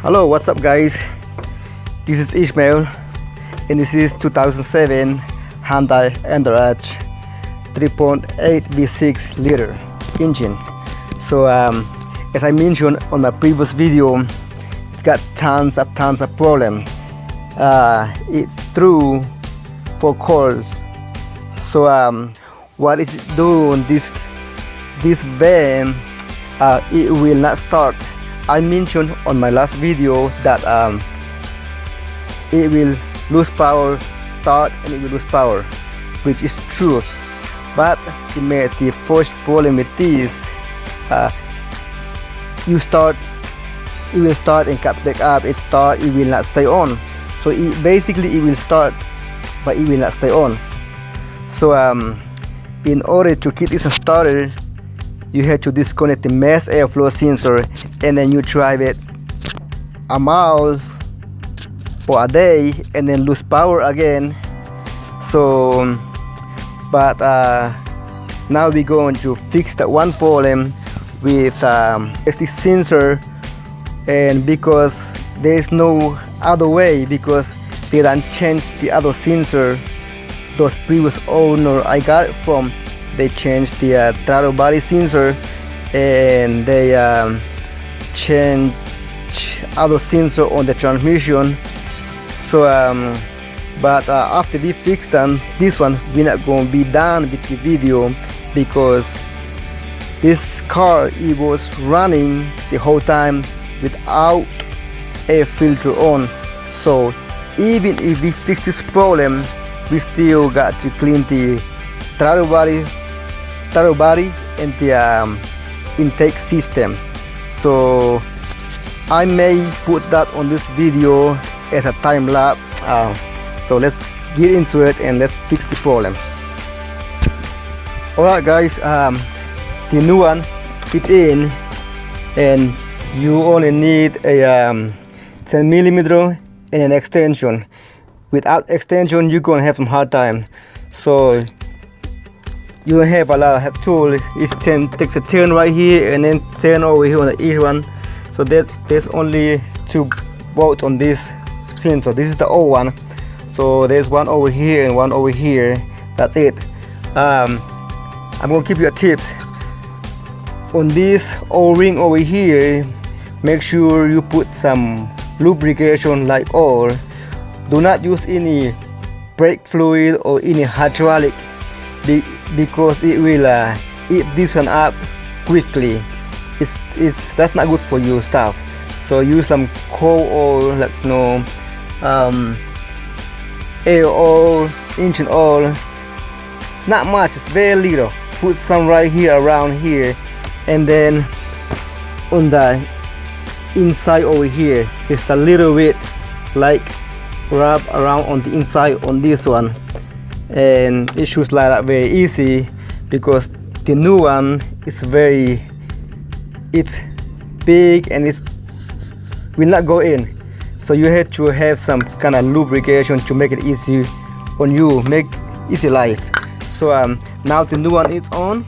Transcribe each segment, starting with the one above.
Hello, what's up guys? This is Ishmael and this is 2007 Hyundai Entourage 3.8 V6 liter engine. So as I mentioned on my previous video, it's got tons of problem. It threw 4 coils. So what is it doing? This van it will not start. I mentioned on my last video that it will lose power, start, and it will lose power, which is true. But the first problem with this, you start, it will start and cut back up. It start, it will not stay on. So basically it will start, but it will not stay on. So in order to keep this started, you have to disconnect the mass airflow sensor, and then you drive it a mile for a day and then lose power again. So but now we're going to fix that one problem with this sensor, and because there's no other way, because they don't change the other sensor. Those previous owner I got it from, they changed the throttle body sensor, and they change other sensor on the transmission. So but after we fix them, this one we're not going to be done with the video, because this car, it was running the whole time without air filter on. So even if we fix this problem, we still got to clean the throttle body and the intake system. So I may put that on this video as a time lapse. So let's get into it and let's fix the problem. Alright guys, the new one it's in, and you only need a 10mm and an extension. Without extension, you're gonna have some hard time. So you don't have a lot of tool. It takes a turn right here and then turn over here on the each one. So there's only 2 bolts on this sensor. This is the old one. So there's one over here and one over here. That's it. I'm gonna give you a tip. On this O-ring over here, make sure you put some lubrication like oil. Do not use any brake fluid or any hydraulic, because it will eat this one up quickly. That's not good for your stuff. So use some coal oil, like air oil, engine oil. Not much, it's very little. Put some right here, around here, and then on the inside over here, just a little bit, like rub around on the inside on this one, and it should slide up very easy, because the new one is it's big and it will not go in. So you have to have some kind of lubrication to make it easy on you, make easy life. So now the new one is on,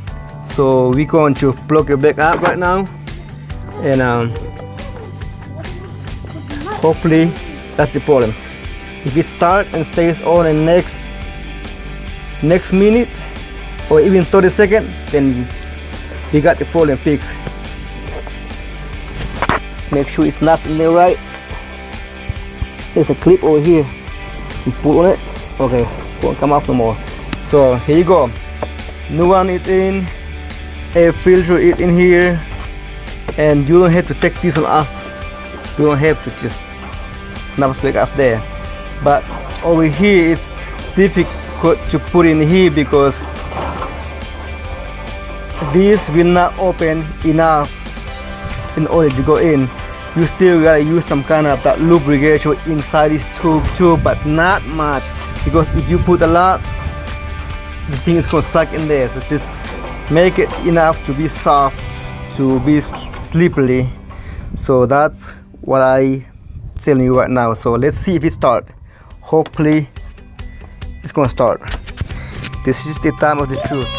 so we're going to plug it back up right now, and hopefully that's the problem. If it starts and stays on in next minute or even 30 seconds, then we got the problem fixed. Make sure it's not in there right. There's a clip over here. You pull on it. Okay, won't come off no more. So here you go. New one is in. Air filter is in here, and you don't have to take this one off. You don't have to, just snap back up there. But over here it's difficult to put in here, because this will not open enough in order to go in. You still gotta use some kind of that lubrication inside this tube too, but not much, because if you put a lot, the thing is gonna suck in there. So just make it enough to be soft, to be slippery. So that's what I telling you right now. So let's see if it starts. Hopefully it's gonna start. This is the time of the truth.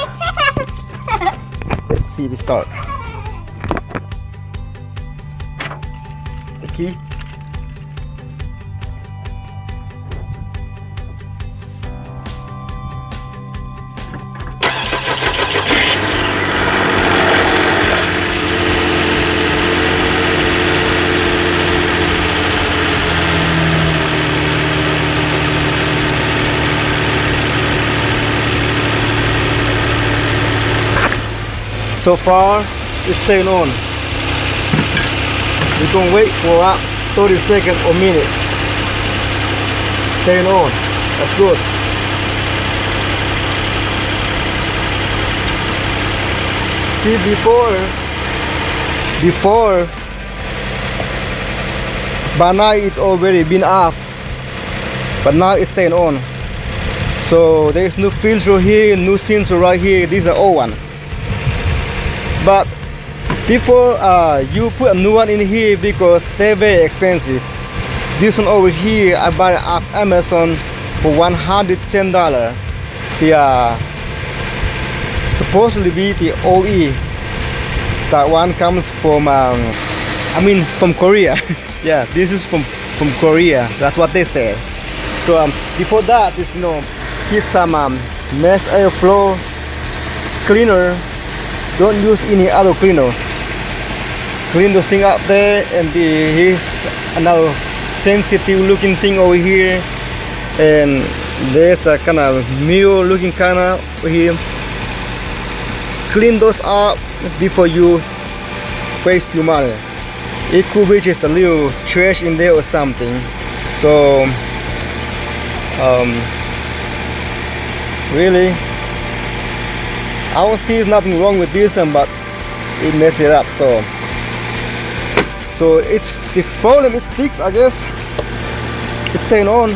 Let's see if it starts. The key So far it's staying on. We can wait for about 30 seconds or minutes. Staying on. That's good. See, before by now it's already been off, but now it's staying on. So there is new filter here, new sensor right here. These are old one. But before you put a new one in here, because they're very expensive. This one over here I bought it off Amazon for $110. The supposedly be the OE. That one comes from from Korea. Yeah, this is from Korea. That's what they said. So before that is get some mass airflow cleaner. Don't use any other cleaner. Clean those things up there, and here's another sensitive looking thing over here, and there's a kind of mirror looking kind of over here. Clean those up before you waste your money. It could be just a little trash in there or something. So really, I don't see nothing wrong with this one, but it messed it up. So it's the problem is fixed, I guess. It's staying on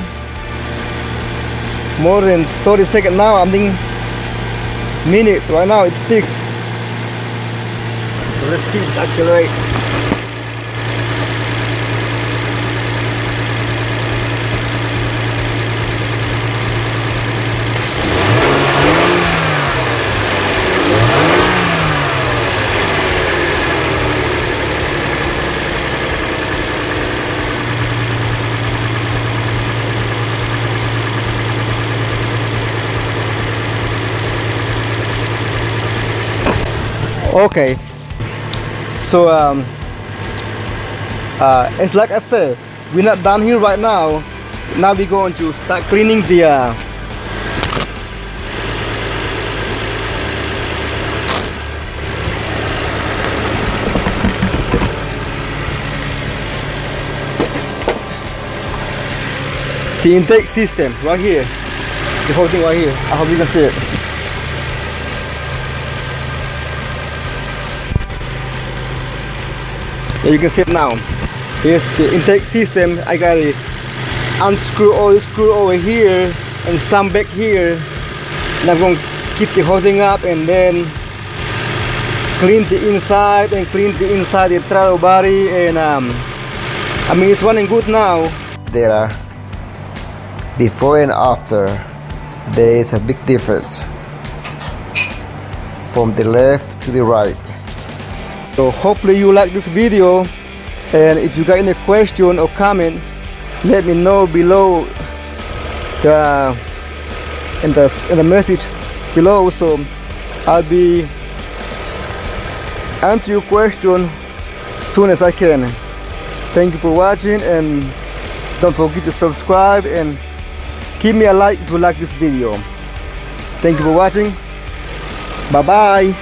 more than 30 seconds now. I'm thinking minutes right now. It's fixed. So let's see if it's accelerate. Okay, so it's like I said, we're not done here right now. Now we're going to start cleaning the intake system right here. The whole thing right here. I hope you can see it. You can see it now. Here's the intake system. I gotta unscrew all the screw over here and some back here. And I'm going to keep the whole thing up and then clean the inside and clean the inside the throttle body. And I mean, it's running good now. There are before and after. There is a big difference from the left to the right. So hopefully you like this video, and if you got any question or comment, let me know below in the message below, so I'll be answer your question soon as I can. Thank you for watching, and don't forget to subscribe and give me a like if you like this video. Thank you for watching. Bye bye.